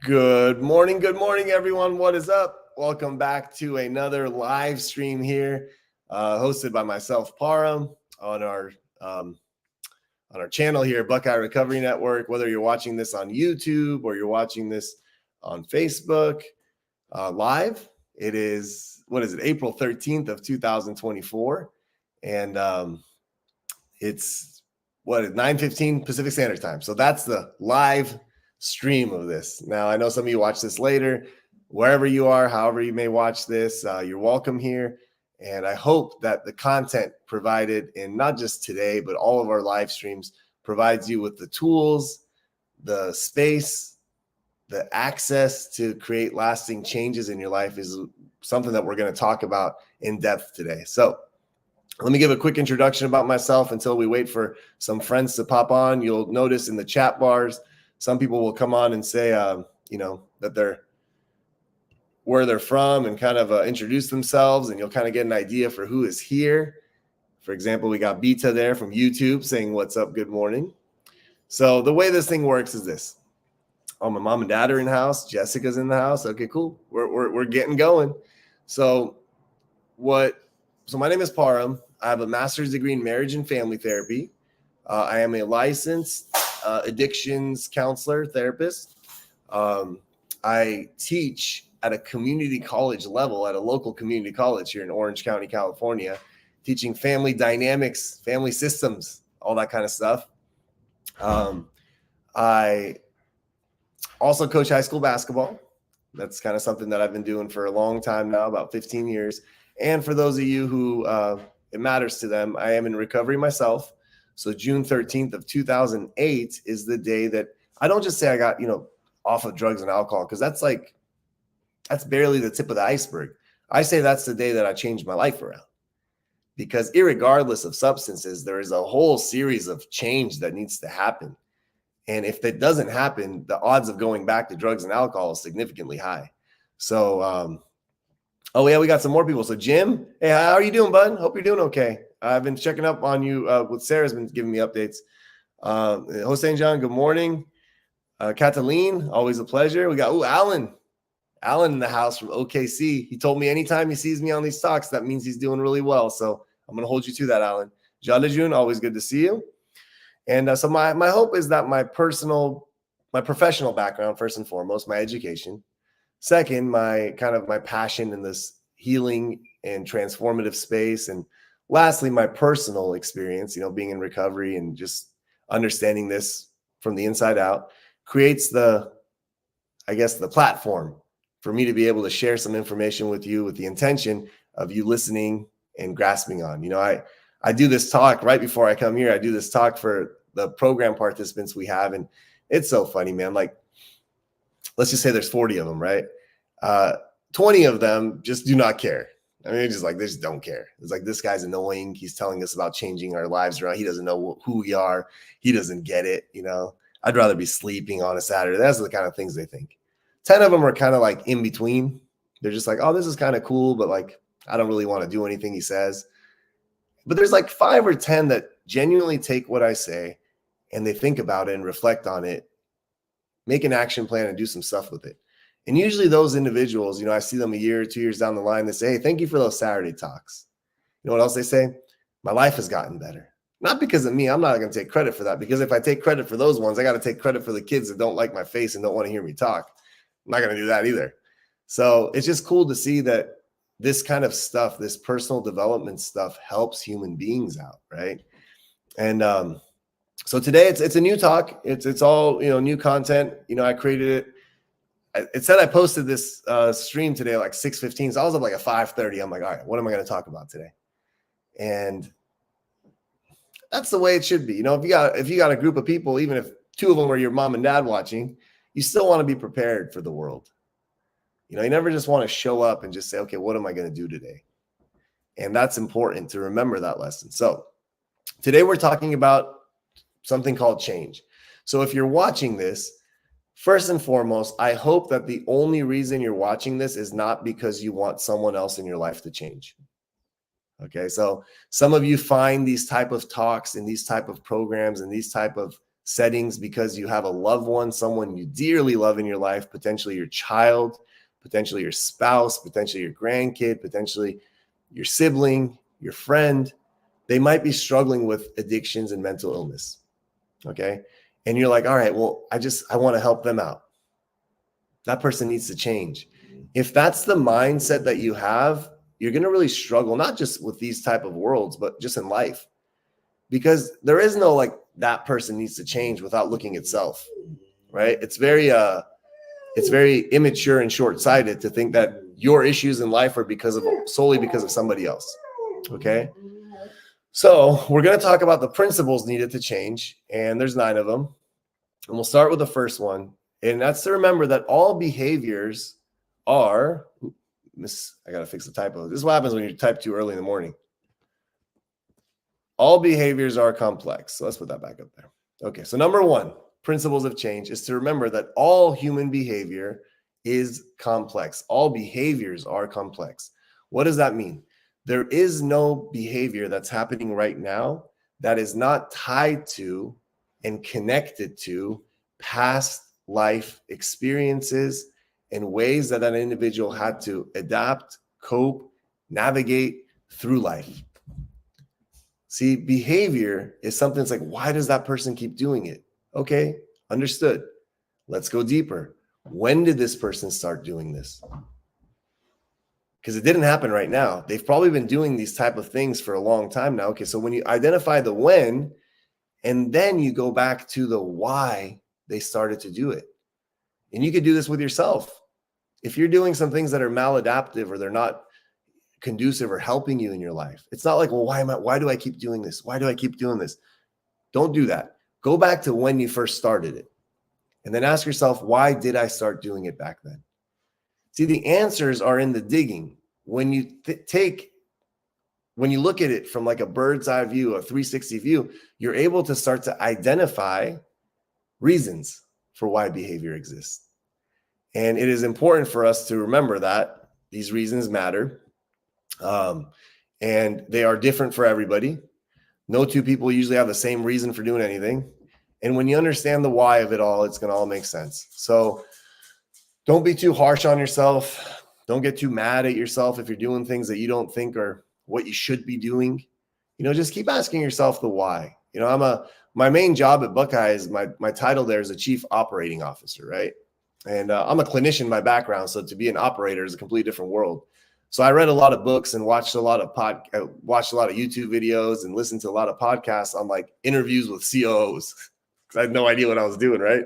Good morning, everyone. What is up? Welcome back to another live stream here, hosted by myself, Param, on our channel here, Buckeye Recovery Network. Whether you're watching this on YouTube or you're watching this on Facebook live, it is April 13th of 2024, and it's 9:15 Pacific Standard Time. So that's the live stream of this. Now, I know some of you watch this later, wherever you are, however you may watch this, you're welcome here. And I hope that the content provided in not just today, but all of our live streams provides you with the tools, the space, the access to create lasting changes in your life is something that we're going to talk about in depth today. So let me give a quick introduction about myself until we wait for some friends to pop on. You'll notice in the chat bars, some people will come on and say, that where they're from and kind of introduce themselves, and you'll kind of get an idea for who is here. For example, we got Beta there from YouTube saying, "What's up? Good morning." So the way this thing works is this. Oh, my mom and dad are in the house. Jessica's in the house. Okay, cool. We're getting going. So my name is Param. I have a master's degree in marriage and family therapy. I am a licensed addictions counselor, therapist. I teach at a community college level, at a local community college here in Orange County, California, teaching family dynamics, family systems, all that kind of stuff. I also coach high school basketball. That's kind of something that I've been doing for a long time now, about 15 years. And for those of you who it matters to them, I am in recovery myself. So June 13th of 2008 is the day that I don't just say I got, off of drugs and alcohol, because that's barely the tip of the iceberg. I say that's the day that I changed my life around, because irregardless of substances, there is a whole series of change that needs to happen. And if that doesn't happen, the odds of going back to drugs and alcohol is significantly high. So, oh yeah, we got some more people. So Jim, hey, how are you doing, bud? Hope you're doing okay. I've been checking up on you. With Sarah's been giving me updates. Hossein John, good morning. Cataline, always a pleasure. We got Alan in the house from OKC. He told me anytime he sees me on these talks, that means he's doing really well. So I'm going to hold you to that, Alan. Jalajun, always good to see you. And so my hope is that my professional background, first and foremost, my education. Second, my passion in this healing and transformative space. And lastly, my personal experience, being in recovery and just understanding this from the inside out creates the platform for me to be able to share some information with you with the intention of you listening and grasping on. I do this talk right before I come here. I do this talk for the program participants we have. And it's so funny, man. Like, let's just say there's 40 of them, right? 20 of them just do not care. I mean, they just don't care. It's like, this guy's annoying. He's telling us about changing our lives around. He doesn't know who we are. He doesn't get it. I'd rather be sleeping on a Saturday. That's the kind of things they think. 10 of them are kind of like in between. They're just like, oh, this is kind of cool, but like, I don't really want to do anything he says. But there's like 5 or 10 that genuinely take what I say and they think about it and reflect on it, make an action plan and do some stuff with it. And usually those individuals, I see them a year or 2 years down the line, they say, hey, thank you for those Saturday talks. You know what else they say? My life has gotten better. Not because of me. I'm not going to take credit for that, because if I take credit for those ones, I got to take credit for the kids that don't like my face and don't want to hear me talk. I'm not going to do that either. So it's just cool to see that this kind of stuff, this personal development stuff, helps human beings out, right? And so today it's a new talk. It's all new content. I created it. It said I posted this stream today like 6:15. So I was up like at 5:30. I'm like, all right, what am I going to talk about today? And that's the way it should be. If you got a group of people, even if 2 of them are your mom and dad watching, you still want to be prepared for the world. You never just want to show up and just say, okay, what am I going to do today? And that's important to remember that lesson. So today we're talking about something called change. So if you're watching this, first and foremost, I hope that the only reason you're watching this is not because you want someone else in your life to change. Okay, so some of you find these type of talks and these type of programs and these type of settings because you have a loved one, someone you dearly love in your life, potentially your child, potentially your spouse, potentially your grandkid, potentially your sibling, your friend. They might be struggling with addictions and mental illness. Okay. And you're like, all right, well, I want to help them out. That person needs to change. If that's the mindset that you have, you're going to really struggle, not just with these type of worlds, but just in life, because there is no like that person needs to change without looking at self, right? It's very immature and short-sighted to think that your issues in life are solely because of somebody else. Okay. So we're going to talk about the principles needed to change, and there's 9 of them. And we'll start with the first one. And that's to remember that all behaviors are, I got to fix the typo. This is what happens when you type too early in the morning. All behaviors are complex. So let's put that back up there. Okay. So number 1, principles of change is to remember that all human behavior is complex. All behaviors are complex. What does that mean? There is no behavior that's happening right now that is not tied to and connected to past life experiences and ways that that individual had to adapt, cope, navigate through life. See, behavior is something that's like, why does that person keep doing it? Okay, understood. Let's go deeper. When did this person start doing this? Because it didn't happen right now. They've probably been doing these type of things for a long time now. Okay, so when you identify the when, and then you go back to the why they started to do it. And you could do this with yourself. If you're doing some things that are maladaptive or they're not conducive or helping you in your life, it's not like, well, why do I keep doing this? Why do I keep doing this? Don't do that. Go back to when you first started it. And then ask yourself, why did I start doing it back then? See, the answers are in the digging. When you when you look at it from like a bird's eye view, a 360 view, you're able to start to identify reasons for why behavior exists. And it is important for us to remember that these reasons matter. And they are different for everybody. No 2 people usually have the same reason for doing anything. And when you understand the why of it all, it's going to all make sense. So don't be too harsh on yourself. Don't get too mad at yourself if you're doing things that you don't think are what you should be doing. Just keep asking yourself the why. My main job at Buckeye is my title there is a chief operating officer, right? And I'm a clinician by background, so to be an operator is a completely different world. So I read a lot of books and watched a lot of YouTube videos and listened to a lot of podcasts on like interviews with COOs because I had no idea what I was doing, right?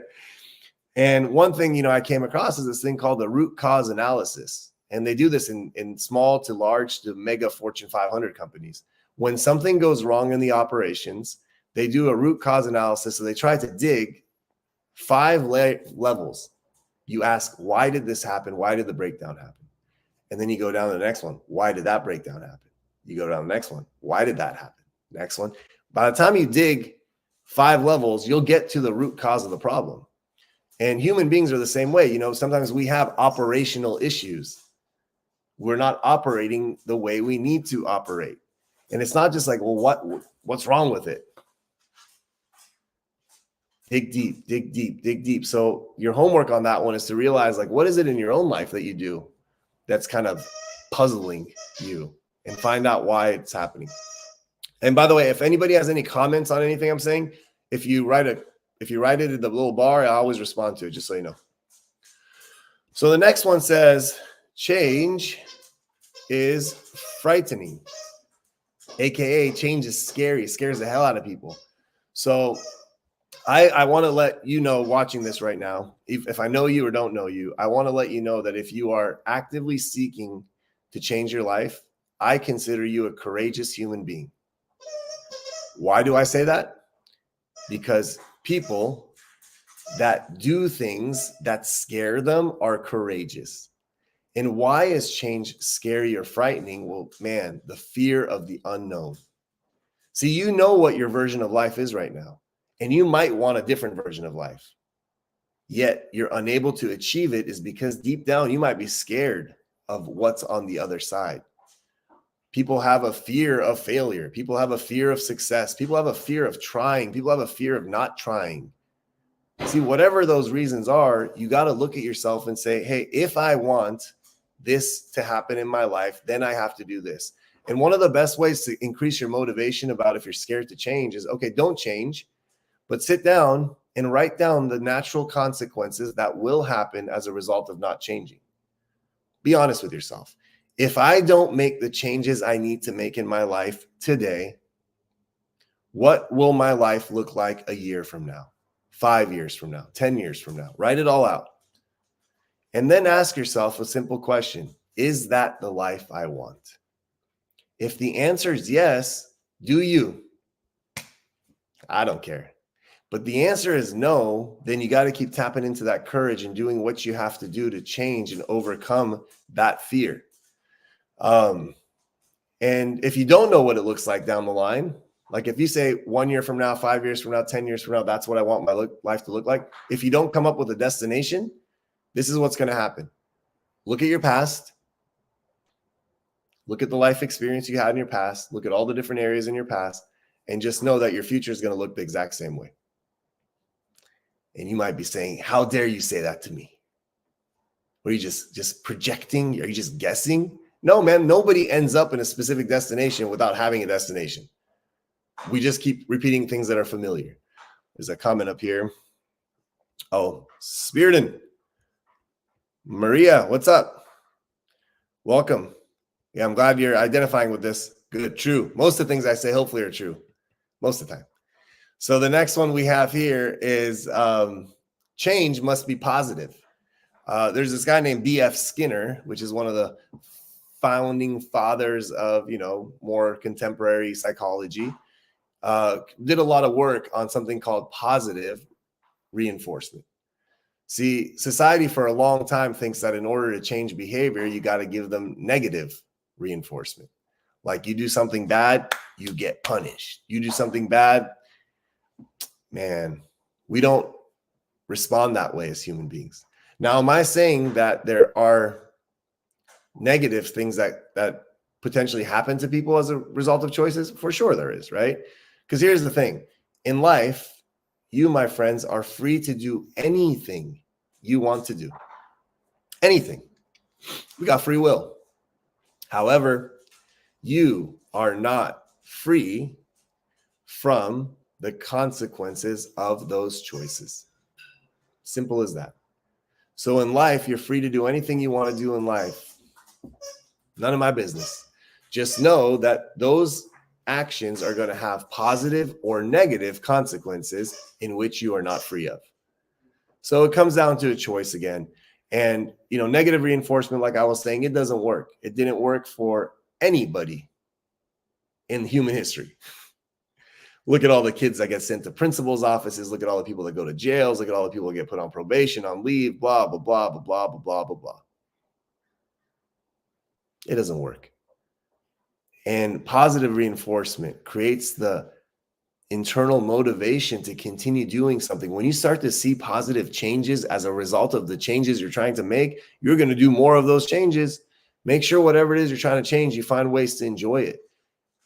And one thing, I came across is this thing called the root cause analysis. And they do this in small to large to mega Fortune 500 companies. When something goes wrong in the operations, they do a root cause analysis. So they try to dig 5 levels. You ask, why did this happen? Why did the breakdown happen? And then you go down to the next one. Why did that breakdown happen? You go down to the next one. Why did that happen? Next one. By the time you dig 5 levels, you'll get to the root cause of the problem. And human beings are the same way. Sometimes we have operational issues. We're not operating the way we need to operate. And it's not just like, well, what's wrong with it? Dig deep, dig deep, dig deep. So your homework on that one is to realize, like, what is it in your own life that you do that's kind of puzzling you, and find out why it's happening. And by the way, if anybody has any comments on anything I'm saying, if you write it in the little bar, I always respond to it, just so you know. So the next one says, change is frightening, aka change is scary. It scares the hell out of people. So I want to let you know, watching this right now, if I know you or don't know you, I want to let you know that if you are actively seeking to change your life, I consider you a courageous human being. Why do I say that? Because people that do things that scare them are courageous. And why is change scary or frightening? Well, man, the fear of the unknown. See, you know what your version of life is right now, and you might want a different version of life. Yet you're unable to achieve it is because deep down you might be scared of what's on the other side. People have a fear of failure. People have a fear of success. People have a fear of trying. People have a fear of not trying. See, whatever those reasons are, you got to look at yourself and say, hey, if I want this to happen in my life, then I have to do this. And one of the best ways to increase your motivation about if you're scared to change is, okay, don't change, but sit down and write down the natural consequences that will happen as a result of not changing. Be honest with yourself. If I don't make the changes I need to make in my life today, what will my life look like a year from now, 5 years from now, 10 years from now? Write it all out. And then ask yourself a simple question. Is that the life I want? If the answer is yes, do you? I don't care. But the answer is no, then you got to keep tapping into that courage and doing what you have to do to change and overcome that fear. And if you don't know what it looks like down the line, like if you say 1 year from now, 5 years from now, 10 years from now, that's what I want my life to look like. If you don't come up with a destination, this is what's going to happen. Look at your past. Look at the life experience you had in your past. Look at all the different areas in your past and just know that your future is going to look the exact same way. And you might be saying, how dare you say that to me? Are you just projecting? Are you just guessing? No, man, nobody ends up in a specific destination without having a destination. We just keep repeating things that are familiar. There's a comment up here. Oh, Spearden. Maria, what's up? Welcome. Yeah, I'm glad you're identifying with this. Good, true. Most of the things I say hopefully are true. Most of the time. So the next one we have here is change must be positive. There's this guy named B.F. Skinner, which is one of the founding fathers of, more contemporary psychology. Did a lot of work on something called positive reinforcement. See, society for a long time thinks that in order to change behavior, you got to give them negative reinforcement. Like you do something bad, you get punished. You do something bad, man, we don't respond that way as human beings. Now, am I saying that there are negative things that potentially happen to people as a result of choices? For sure there is, right? Because here's the thing. In life, you, my friends, are free to do anything you want to do. Anything. We got free will. However, you are not free from the consequences of those choices. Simple as that. So in life, you're free to do anything you want to do in life. None of my business. Just know that those actions are going to have positive or negative consequences in which you are not free of. So it comes down to a choice again. And, negative reinforcement, like I was saying, it doesn't work. It didn't work for anybody in human history. Look at all the kids that get sent to principal's offices. Look at all the people that go to jails. Look at all the people that get put on probation, on leave, blah, blah, blah, blah, blah, blah, blah, blah, blah. It doesn't work. And positive reinforcement creates the internal motivation to continue doing something. When you start to see positive changes as a result of the changes you're trying to make, you're going to do more of those changes. Make sure whatever it is you're trying to change, you find ways to enjoy it.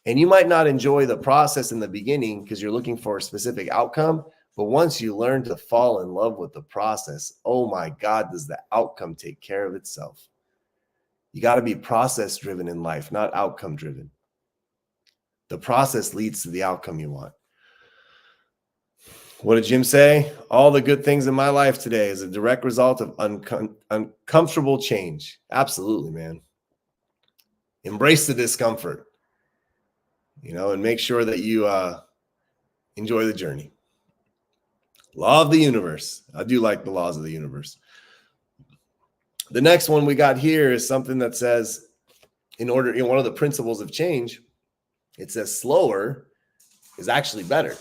And you might not enjoy the process in the beginning because you're looking for a specific outcome. But once you learn to fall in love with the process, oh my God, does the outcome take care of itself? You got to be process driven in life, not outcome driven. The process leads to the outcome you want. What did Jim say? All the good things in my life today is a direct result of uncomfortable change. Absolutely, man. Embrace the discomfort, and make sure that you enjoy the journey. Law of the universe. I do like the laws of the universe. The next one we got here is something that says, one of the principles of change, it says slower is actually better.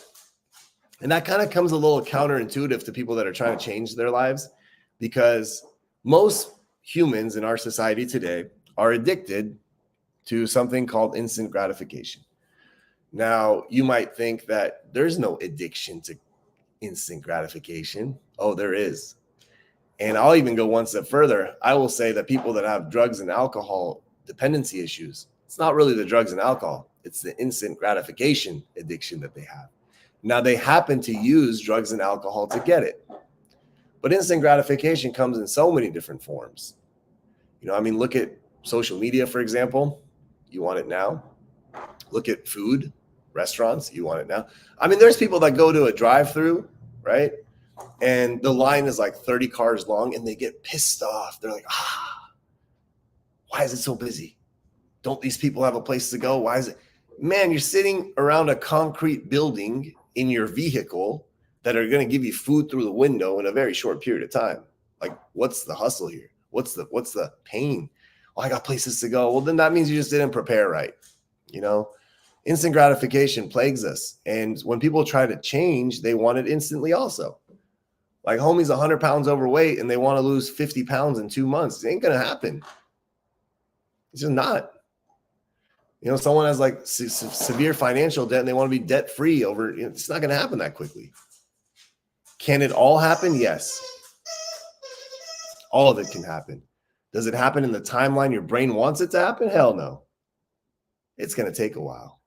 And that kind of comes a little counterintuitive to people that are trying to change their lives, because most humans in our society today are addicted to something called instant gratification. Now, you might think that there's no addiction to instant gratification. Oh, there is. And I'll even go one step further. I will say that people that have drugs and alcohol dependency issues, It's not really the drugs and alcohol. It's the instant gratification addiction that they have. Now, they happen to use drugs and alcohol to get it. But instant gratification comes in so many different forms. Look at social media, for example. You want it now. Look at food, restaurants. You want it now. There's people that go to a drive-through, right? And the line is like 30 cars long and they get pissed off. They're like, why is it so busy? Don't these people have a place to go? Why is it? Man, you're sitting around a concrete building in your vehicle that are going to give you food through the window in a very short period of time. Like, what's the hustle here? What's the pain? Oh, I got places to go. Well, then that means you just didn't prepare right. Instant gratification plagues us. And when people try to change, they want it instantly also. Like, homie's 100 pounds overweight and they want to lose 50 pounds in 2 months. It ain't going to happen. It's just not. Someone has like severe financial debt and they want to be debt free it's not going to happen that quickly. Can it all happen? Yes. All of it can happen. Does it happen in the timeline your brain wants it to happen? Hell no. It's going to take a while.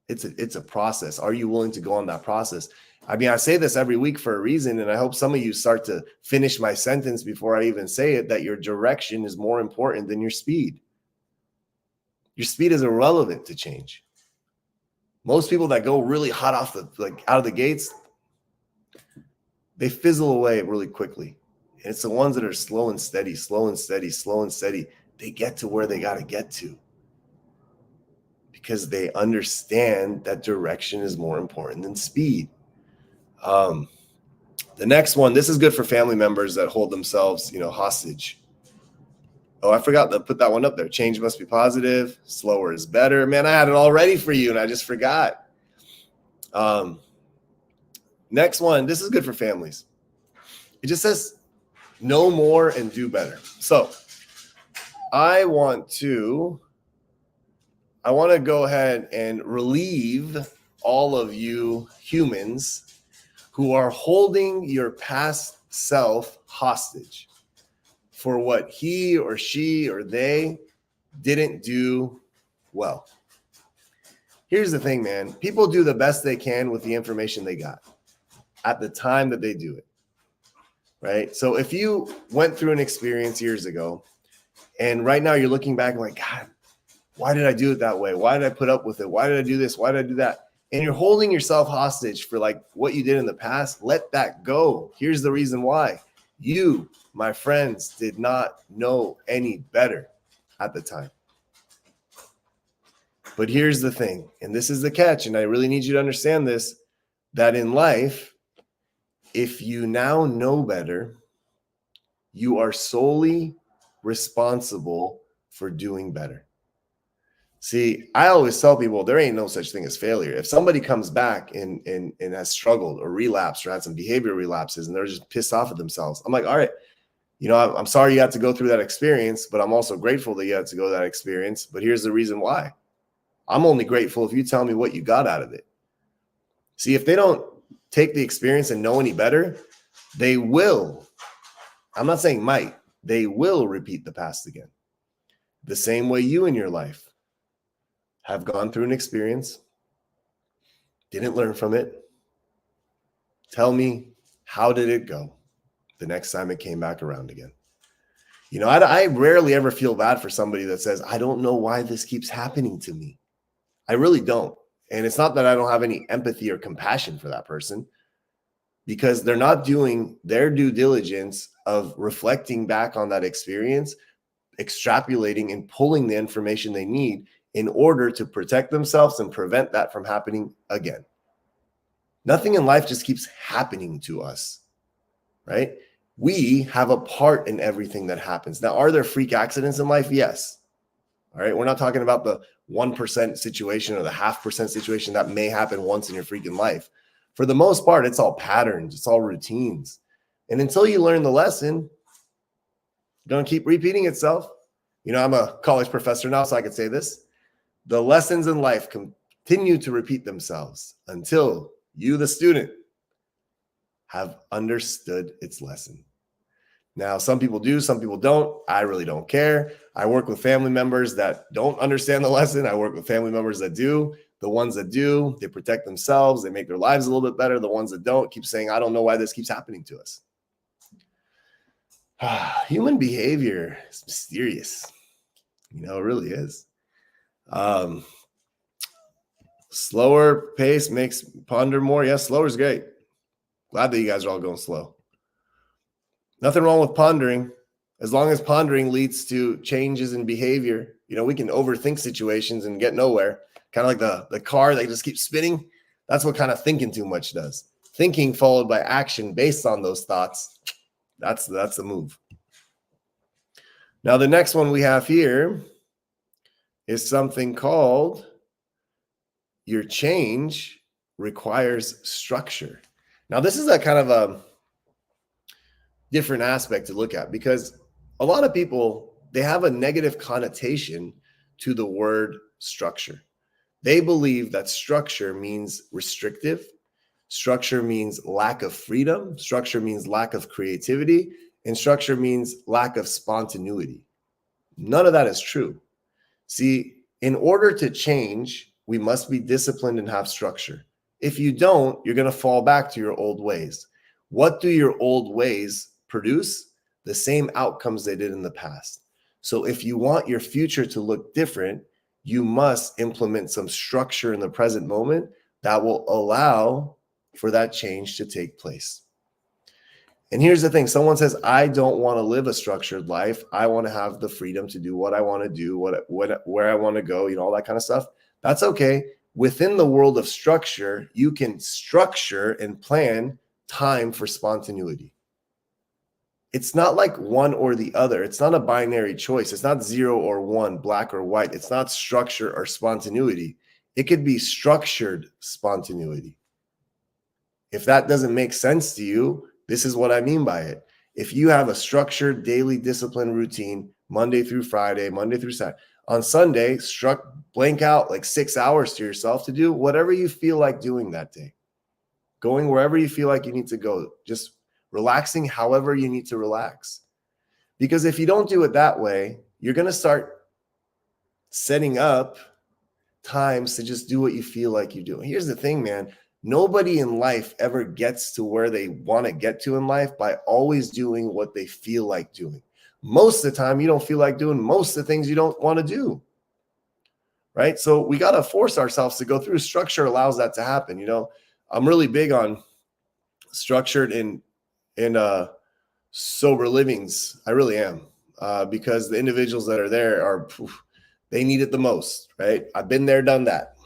It's a process. Are you willing to go on that process? I say this every week for a reason, and I hope some of you start to finish my sentence before I even say it, that your direction is more important than your speed. Your speed is irrelevant to change. Most people that go really hot out of the gates, they fizzle away really quickly. And it's the ones that are slow and steady. They get to where they got to get to because they understand that direction is more important than speed. The next one, this is good for family members that hold themselves, hostage. Oh, I forgot to put that one up there. Change must be positive. Slower is better. Man, I had it all ready for you and I just forgot. Next one, this is good for families. It just says know more and do better. So I want to go ahead and relieve all of you humans who are holding your past self hostage for what he or she or they didn't do well. Here's the thing, man. People do the best they can with the information they got at the time that they do it, right? So if you went through an experience years ago and right now you're looking back and like, God, why did I do it that way? Why did I put up with it? Why did I do this? Why did I do that? And you're holding yourself hostage for like what you did in the past. Let that go. Here's the reason why. You, my friends, did not know any better at the time. But here's the thing, and this is the catch, and I really need you to understand this, that in life, if you now know better, you are solely responsible for doing better. See, I always tell people there ain't no such thing as failure. If somebody comes back and has struggled or relapsed or had some behavior relapses and they're just pissed off at themselves, I'm like, all right, I'm sorry you had to go through that experience, but I'm also grateful that you had to go that experience. But here's the reason why. I'm only grateful if you tell me what you got out of it. See, if they don't take the experience and know any better, they will. I'm not saying might. They will repeat the past again. The same way you in your life have gone through an experience, didn't learn from it. Tell me, how did it go the next time it came back around again? I rarely ever feel bad for somebody that says, I don't know why this keeps happening to me. I really don't. And it's not that I don't have any empathy or compassion for that person, because they're not doing their due diligence of reflecting back on that experience, extrapolating and pulling the information they need in order to protect themselves and prevent that from happening again. Nothing in life just keeps happening to us, right? We have a part in everything that happens. Now, are there freak accidents in life? Yes. All right. We're not talking about the 1% situation or the 0.5% situation that may happen once in your freaking life. For the most part, it's all patterns. It's all routines. And until you learn the lesson, it's going to keep repeating itself. I'm a college professor now, so I could say this. The lessons in life continue to repeat themselves until you, the student, have understood its lesson. Now, some people do, some people don't. I really don't care. I work with family members that don't understand the lesson. I work with family members that do. The ones that do, they protect themselves. They make their lives a little bit better. The ones that don't keep saying, I don't know why this keeps happening to us. Human behavior is mysterious. It really is. Slower pace makes ponder more. Yes, slower is great. Glad that you guys are all going slow. Nothing wrong with pondering, as long as pondering leads to changes in behavior. We can overthink situations and get nowhere. Kind of like the car that just keeps spinning. That's what kind of thinking too much does. Thinking followed by action based on those thoughts. That's the move. Now, the next one we have here is something called your change requires structure. Now, this is a kind of a different aspect to look at, because a lot of people, they have a negative connotation to the word structure. They believe that structure means restrictive. Structure means lack of freedom. Structure means lack of creativity. And structure means lack of spontaneity. None of that is true. See, in order to change, we must be disciplined and have structure. If you don't, you're going to fall back to your old ways. What do your old ways produce? The same outcomes they did in the past. So if you want your future to look different, you must implement some structure in the present moment that will allow for that change to take place. And here's the thing. Someone says, I don't want to live a structured life. I want to have the freedom to do what I want to do, where I want to go, all that kind of stuff. That's okay. Within the world of structure, you can structure and plan time for spontaneity. It's not like one or the other. It's not a binary choice. It's not 0 or 1, black or white. It's not structure or spontaneity. It could be structured spontaneity. If that doesn't make sense to you, this is what I mean by it. If you have a structured daily discipline routine, Monday through Friday, Monday through Saturday, on Sunday, blank out like 6 hours to yourself to do whatever you feel like doing that day. Going wherever you feel like you need to go. Just relaxing however you need to relax. Because if you don't do it that way, you're going to start setting up times to just do what you feel like you do. Here's the thing, man. Nobody in life ever gets to where they want to get to in life by always doing what they feel like doing. Most of the time, you don't feel like doing most of the things you don't want to do. Right? So we got to force ourselves to go through. Structure allows that to happen. I'm really big on structured and sober livings. I really am, because the individuals that are there they need it the most, right? I've been there, done that.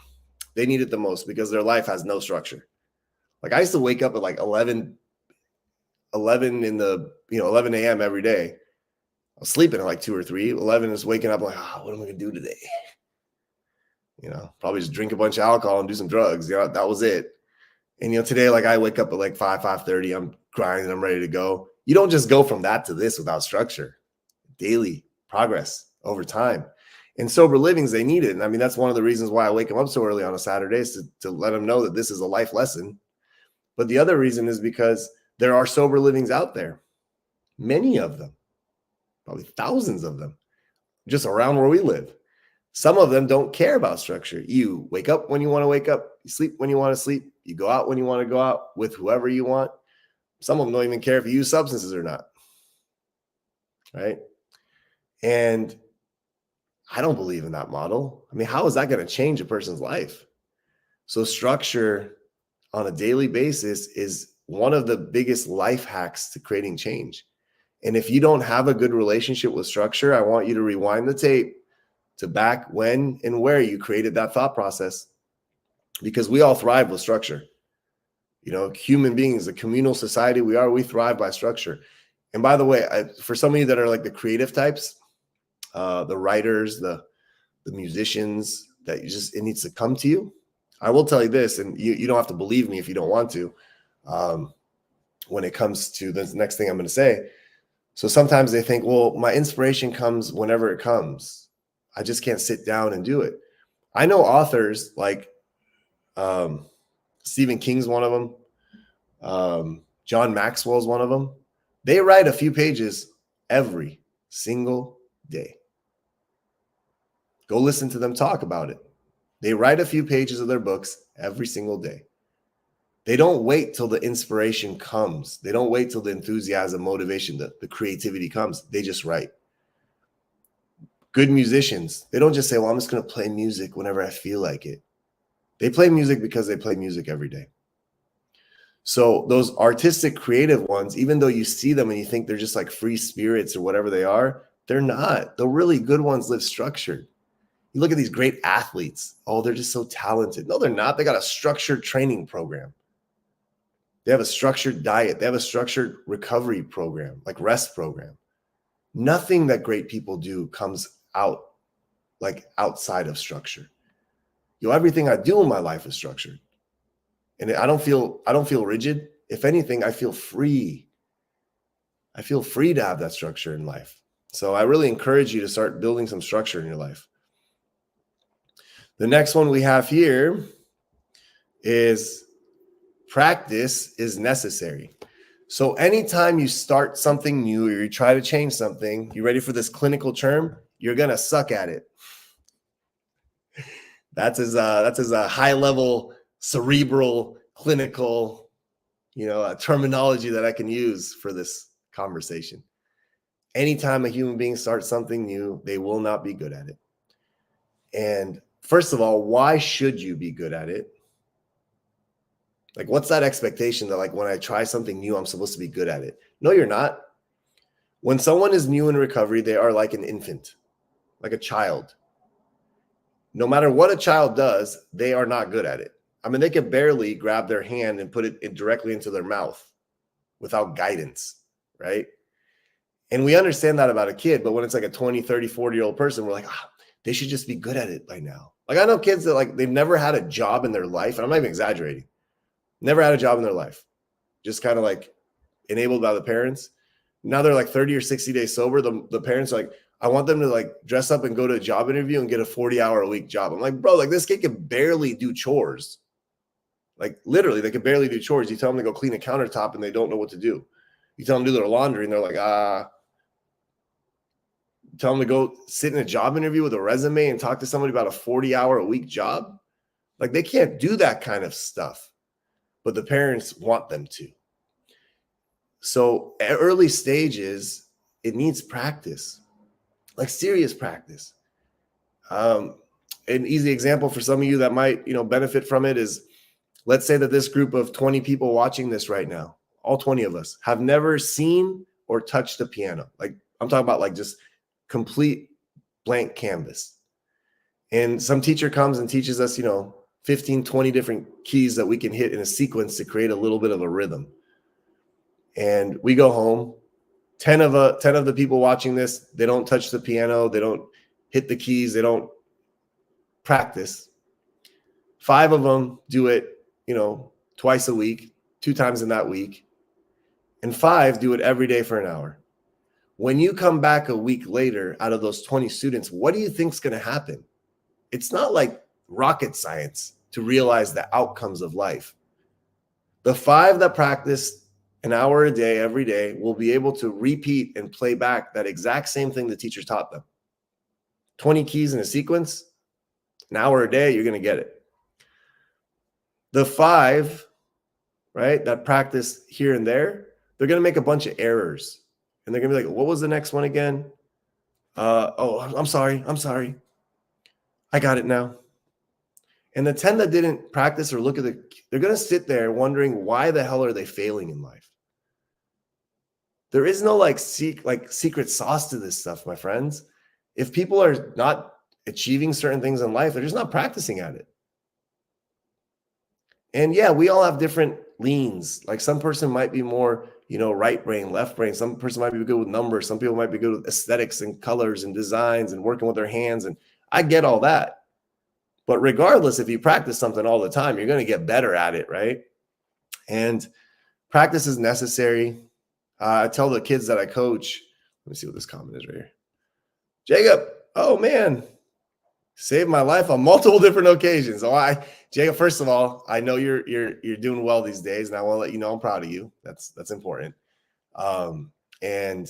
They need it the most because their life has no structure. Like I used to wake up at like 11 in the 11 a.m. every day. I was sleeping at like 2 or 3. 11 is waking up like, what am I gonna do today? Probably just drink a bunch of alcohol and do some drugs. That was it. And today, like I wake up at like 5:30. I'm grinding. I'm ready to go. You don't just go from that to this without structure. Daily progress over time. In sober livings, they need it. And I mean, that's one of the reasons why I wake them up so early on a Saturday, is to let them know that this is a life lesson. But the other reason is because there are sober livings out there. Many of them, probably thousands of them, just around where we live. Some of them don't care about structure. You wake up when you want to wake up. You sleep when you want to sleep. You go out when you want to go out with whoever you want. Some of them don't even care if you use substances or not. Right? And I don't believe in that model. I mean, how is that going to change a person's life? So structure on a daily basis is one of the biggest life hacks to creating change. And if you don't have a good relationship with structure, I want you to rewind the tape to back when and where you created that thought process, because we all thrive with structure. Human beings, the communal society we thrive by structure. And by the way, for some of you that are like the creative types, the writers, the musicians, that it needs to come to you. I will tell you this, and you don't have to believe me if you don't want to, when it comes to the next thing I'm going to say. So sometimes they think, well, my inspiration comes whenever it comes. I just can't sit down and do it. I know authors like Stephen King's one of them. John Maxwell's one of them. They write a few pages every single day. Go listen to them talk about it. They write a few pages of their books every single day. They don't wait till the inspiration comes. They don't wait till the enthusiasm, motivation, the creativity comes. They just write. Good musicians, they don't just say, well, I'm just going to play music whenever I feel like it. They play music because they play music every day. So those artistic, creative ones, even though you see them and you think they're just like free spirits or whatever they are, they're not. The really good ones live structured. You look at these great athletes. Oh, they're just so talented. No, they're not. They got a structured training program. They have a structured diet. They have a structured recovery program, like rest program. Nothing that great people do comes out like outside of structure. Everything I do in my life is structured. And I don't feel rigid. If anything, I feel free. I feel free to have that structure in life. So I really encourage you to start building some structure in your life. The next one we have here is practice is necessary. So anytime you start something new or you try to change something, you ready for this clinical term? You're going to suck at it. That's as a high level cerebral clinical, terminology that I can use for this conversation. Anytime a human being starts something new, they will not be good at it. And first of all, why should you be good at it? Like, what's that expectation that like when I try something new, I'm supposed to be good at it? No, you're not. When someone is new in recovery, they are like an infant, like a child. No matter what a child does, they are not good at it. I mean, they can barely grab their hand and put it directly into their mouth without guidance, right? And we understand that about a kid, but when it's like a 20, 30, 40-year-old person, we're like, they should just be good at it by now. Like, I know kids that like they've never had a job in their life, and I'm not even exaggerating. Never had a job in their life. Just kind of like enabled by the parents. Now they're like 30 or 60 days sober. The parents are like, I want them to like dress up and go to a job interview and get a 40-hour-a-week job. I'm like, bro, like this kid can barely do chores. Like literally, they can barely do chores. You tell them to go clean a countertop and they don't know what to do. You tell them to do their laundry and they're like, Tell them to go sit in a job interview with a resume and talk to somebody about a 40-hour-a-week job. Like they can't do that kind of stuff, but the parents want them to. So at early stages, it needs practice, like serious practice. An easy example for some of you that might, benefit from it is, let's say that this group of 20 people watching this right now, all 20 of us have never seen or touched a piano. Like I'm talking about like just complete blank canvas. And some teacher comes and teaches us, 15, 20 different keys that we can hit in a sequence to create a little bit of a rhythm. And we go home. 10 of the people watching this, they don't touch the piano. They don't hit the keys. They don't practice. 5 of them do it, twice a week, 2 times in that week. And 5 do it every day for an hour. When you come back a week later, out of those 20 students, what do you think is going to happen? It's not like rocket science to realize the outcomes of life. The 5 that practice an hour a day, every day, will be able to repeat and play back that exact same thing the teacher taught them. 20 keys in a sequence, an hour a day, you're going to get it. The 5, right, that practice here and there, they're going to make a bunch of errors. And they're going to be like, what was the next one again? I'm sorry. I got it now. And the 10 that didn't practice or look at they're going to sit there wondering, why the hell are they failing in life? There is no secret sauce to this stuff, my friends. If people are not achieving certain things in life, they're just not practicing at it. And yeah, we all have different leans. Like some person might be more, right brain, left brain. Some person might be good with numbers. Some people might be good with aesthetics and colors and designs and working with their hands. And I get all that. But regardless, if you practice something all the time, you're going to get better at it, right? And practice is necessary. I tell the kids that I coach, let me see what this comment is right here. Jacob, oh man, saved my life on multiple different occasions. Jacob, first of all, I know you're doing well these days, and I want to let you know I'm proud of you. That's important. And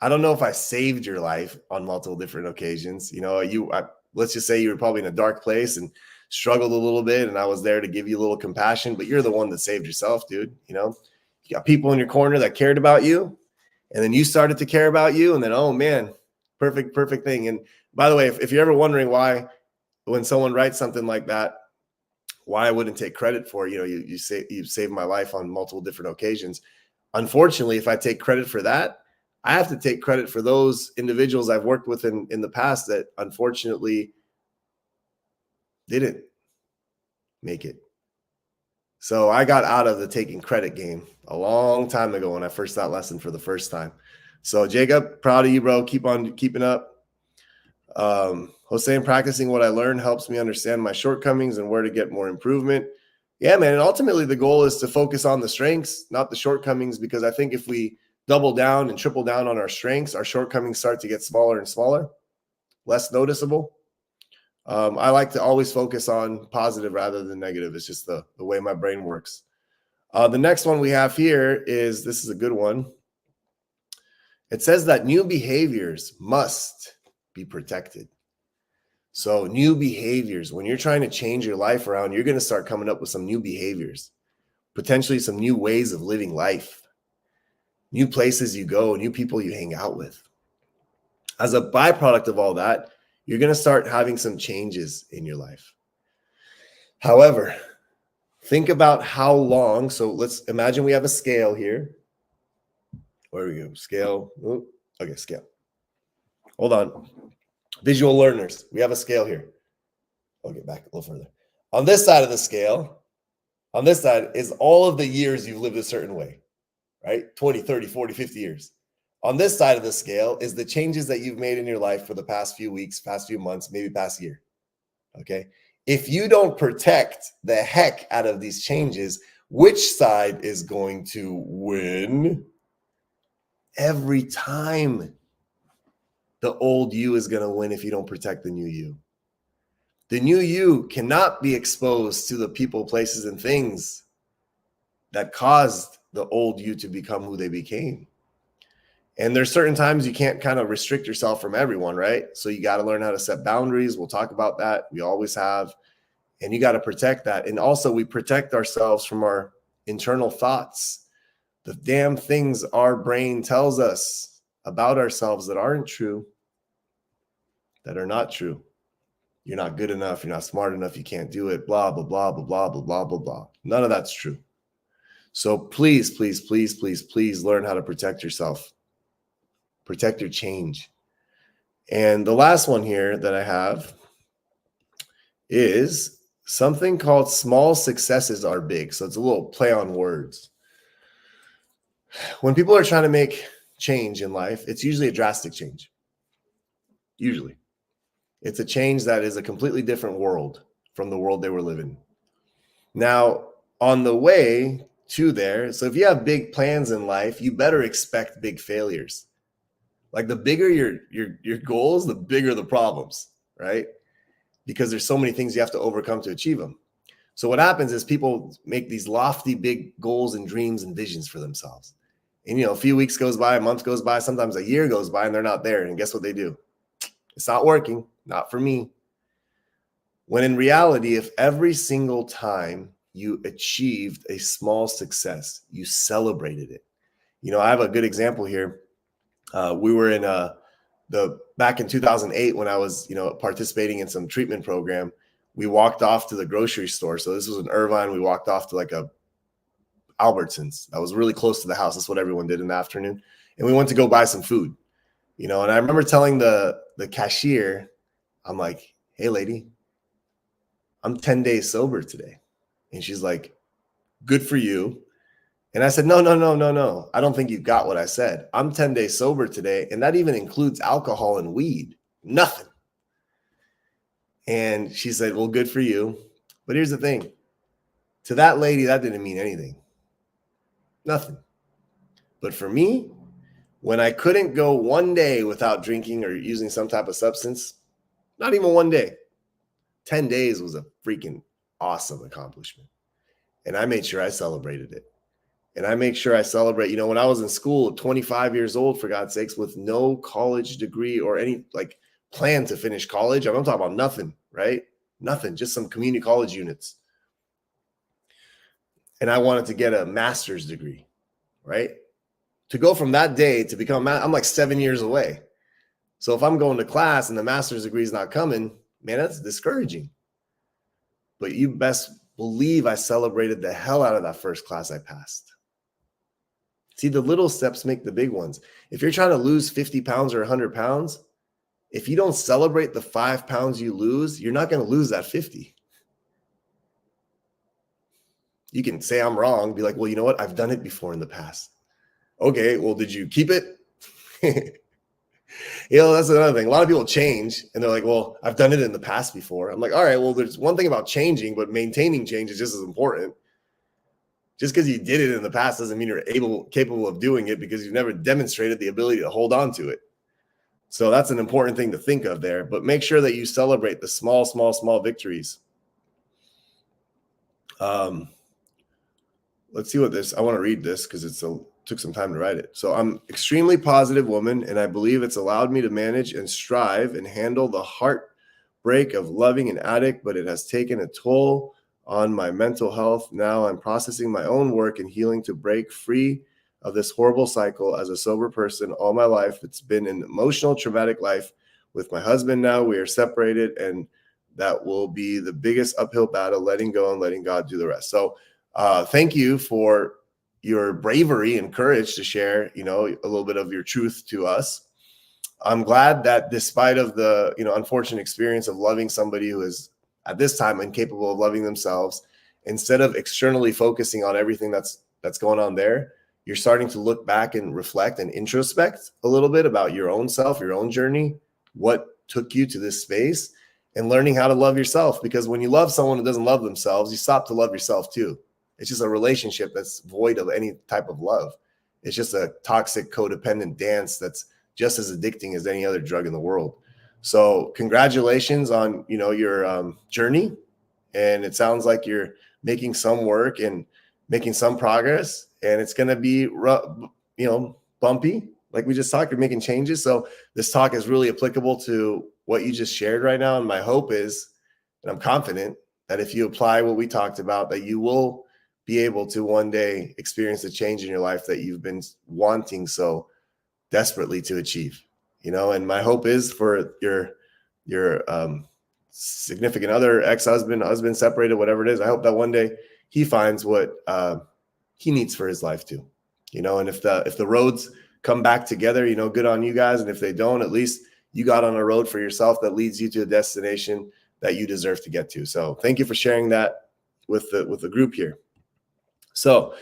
I don't know if I saved your life on multiple different occasions. You know, let's just say you were probably in a dark place and struggled a little bit, and I was there to give you a little compassion, but you're the one that saved yourself, dude. You know, you got people in your corner that cared about you, and then you started to care about you, and then, oh man, perfect thing. And by the way, if you're ever wondering why, when someone writes something like that, why I wouldn't take credit for, you know, you say you've saved my life on multiple different occasions. Unfortunately, if I take credit for that, I have to take credit for those individuals I've worked with in the past that unfortunately didn't make it. So I got out of the taking credit game a long time ago when I first that lesson for the first time. So Jacob, proud of you, bro. Keep on keeping up. Jose, and practicing what I learned helps me understand my shortcomings and where to get more improvement. Yeah, man. And ultimately the goal is to focus on the strengths, not the shortcomings, because I think if we double down and triple down on our strengths, our shortcomings start to get smaller and smaller, less noticeable. I like to always focus on positive rather than negative. It's just the way my brain works. The next one we have here is, this is a good one. It says that new behaviors must be protected. So new behaviors, when you're trying to change your life around, you're going to start coming up with some new behaviors, potentially some new ways of living life, new places you go, new people you hang out with. As a byproduct of all that, you're going to start having some changes in your life. However, think about how long. So let's imagine we have a scale here. Where we go? Scale. Ooh, okay, scale. Hold on. Visual learners. We have a scale here. I'll get back a little further. On this side of the scale, on this side is all of the years you've lived a certain way, right? 20, 30, 40, 50 years. On this side of the scale is the changes that you've made in your life for the past few weeks, past few months, maybe past year. Okay. If you don't protect the heck out of these changes, which side is going to win? Every time the old you is going to win if you don't protect the new you. The new you cannot be exposed to the people, places, and things that caused the old you to become who they became. And there's certain times you can't kind of restrict yourself from everyone, right? So you got to learn how to set boundaries. We'll talk about that. We always have. And you got to protect that. And also we protect ourselves from our internal thoughts, the damn things our brain tells us about ourselves that aren't true, that are not true. You're not good enough. You're not smart enough. You can't do it. Blah, blah, blah, blah, blah, blah, blah, blah, blah. None of that's true. So please, please, please, please, please learn how to protect yourself. Protect your change. And the last one here that I have is something called small successes are big. So it's a little play on words. When people are trying to make change in life, it's usually a drastic change. Usually. It's a change that is a completely different world from the world they were living. Now, on the way to there, so if you have big plans in life, you better expect big failures. Like the bigger your goals, the bigger the problems, right? Because there's so many things you have to overcome to achieve them. So what happens is people make these lofty, big goals and dreams and visions for themselves. And, you know, a few weeks goes by, a month goes by, sometimes a year goes by, and they're not there. And guess what they do? It's not working. Not for me. When in reality, if every single time you achieved a small success, you celebrated it. You know, I have a good example here. We were in back in 2008 when I was, you know, participating in some treatment program. We walked off to the grocery store. So this was in Irvine. We walked off to like a Albertsons that was really close to the house. That's what everyone did in the afternoon. And we went to go buy some food, you know, and I remember telling the cashier, I'm like, hey, lady, I'm 10 days sober today. And she's like, good for you. And I said, no. I don't think you got what I said. I'm 10 days sober today. And that even includes alcohol and weed. Nothing. And she said, well, good for you. But here's the thing. To that lady, that didn't mean anything. Nothing. But for me, when I couldn't go one day without drinking or using some type of substance, not even one day, 10 days was a freaking awesome accomplishment. And I made sure I celebrated it. And I make sure I celebrate. You know, when I was in school, 25 years old, for God's sakes, with no college degree or any like plan to finish college. I'm talking about nothing, right? Nothing, just some community college units. And I wanted to get a master's degree, right? To go from that day to become, I'm like 7 years away. So if I'm going to class and the master's degree is not coming, man, that's discouraging. But you best believe I celebrated the hell out of that first class I passed. See, the little steps make the big ones. If you're trying to lose 50 pounds or 100 pounds, if you don't celebrate the 5 pounds you lose, you're not going to lose that 50. You can say I'm wrong, be like, well, you know what? I've done it before in the past. Okay, well, did you keep it? You know, that's another thing. A lot of people change and they're like, well, I've done it in the past before. I'm like, all right, well, there's one thing about changing, but maintaining change is just as important. Just because you did it in the past doesn't mean you're capable of doing it, because you've never demonstrated the ability to hold on to it. So that's an important thing to think of there. But make sure that you celebrate the small, small, small victories. Let's see what I want to read this because it took some time to write it. So I'm extremely positive woman, and I believe it's allowed me to manage and strive and handle the heartbreak of loving an addict, but it has taken a toll on my mental health. Now I'm processing my own work and healing to break free of this horrible cycle. As a sober person all my life, it's been an emotional, traumatic life. With my husband now, we are separated, and that will be the biggest uphill battle, letting go and letting God do the rest. So thank you for your bravery and courage to share, you know, a little bit of your truth to us. I'm glad that despite of the, you know, unfortunate experience of loving somebody who is at this time incapable of loving themselves, instead of externally focusing on everything that's going on there, you're starting to look back and reflect and introspect a little bit about your own self, your own journey, what took you to this space, and learning how to love yourself. Because when you love someone who doesn't love themselves, you stop to love yourself too. It's just a relationship that's void of any type of love. It's just a toxic, codependent dance that's just as addicting as any other drug in the world. So congratulations on, you know, your journey. And it sounds like you're making some work and making some progress, and it's going to be, you know, bumpy. Like we just talked, you're making changes. So this talk is really applicable to what you just shared right now. And my hope is, and I'm confident that if you apply what we talked about, that you will be able to one day experience the change in your life that you've been wanting so desperately to achieve, you know. And my hope is for your significant other, ex-husband, husband, separated, whatever it is, I hope that one day he finds what he needs for his life too, you know. And if the roads come back together, you know, good on you guys. And if they don't, at least you got on a road for yourself that leads you to a destination that you deserve to get to. So thank you for sharing that with the group here. So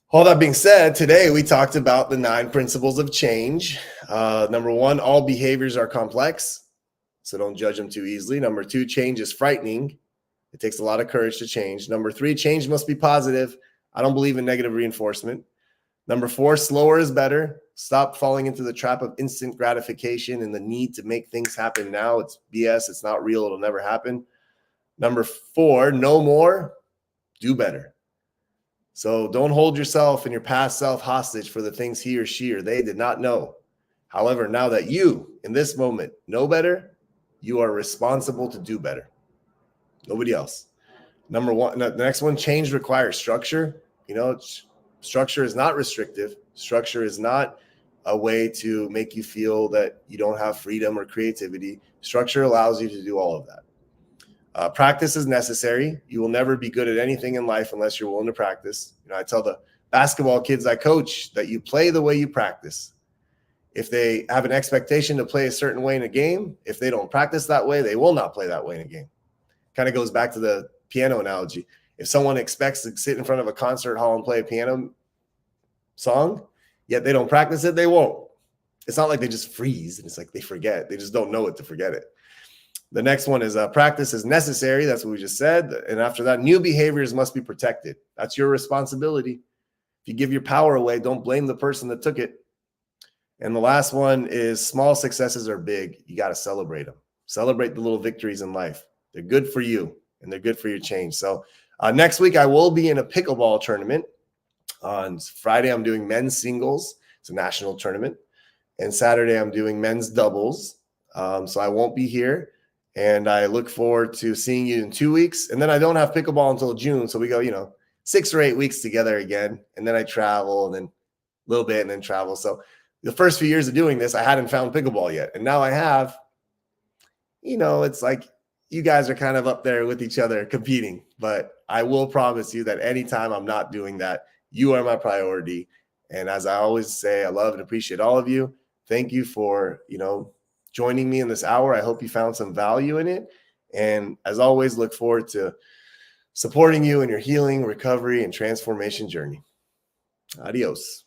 all that being said, today we talked about the 9 principles of change. Number 1, all behaviors are complex, so don't judge them too easily. Number 2, change is frightening. It takes a lot of courage to change. Number 3, change must be positive. I don't believe in negative reinforcement. Number 4, slower is better. Stop falling into the trap of instant gratification and the need to make things happen now. It's BS. It's not real. It'll never happen. Number 4, know more, do better. So don't hold yourself and your past self hostage for the things he or she or they did not know. However, now that you, in this moment, know better, you are responsible to do better. Nobody else. Number 1, the next one, change requires structure. You know, structure is not restrictive. Structure is not a way to make you feel that you don't have freedom or creativity. Structure allows you to do all of that. Practice is necessary. You will never be good at anything in life unless you're willing to practice. You know, I tell the basketball kids I coach that you play the way you practice. If they have an expectation to play a certain way in a game, if they don't practice that way, they will not play that way in a game. Kind of goes back to the piano analogy. If someone expects to sit in front of a concert hall and play a piano song, yet they don't practice it, they won't. It's not like they just freeze and it's like they forget. They just don't know it to forget it. The next one is practice is necessary. That's what we just said. And after that, new behaviors must be protected. That's your responsibility. If you give your power away, don't blame the person that took it. And the last one is small successes are big. You got to celebrate them. Celebrate the little victories in life. They're good for you and they're good for your change. So next week, I will be in a pickleball tournament. On Friday, I'm doing men's singles. It's a national tournament. And Saturday, I'm doing men's doubles. So I won't be here. And I look forward to seeing you in 2 weeks. And then I don't have pickleball until June. So we go, 6 or 8 weeks together again. And then I travel and then a little bit and then travel. So the first few years of doing this, I hadn't found pickleball yet. And now I have. It's like you guys are kind of up there with each other competing. But I will promise you that anytime I'm not doing that, you are my priority. And as I always say, I love and appreciate all of you. Thank you for, joining me in this hour. I hope you found some value in it. And as always, look forward to supporting you in your healing, recovery, and transformation journey. Adios.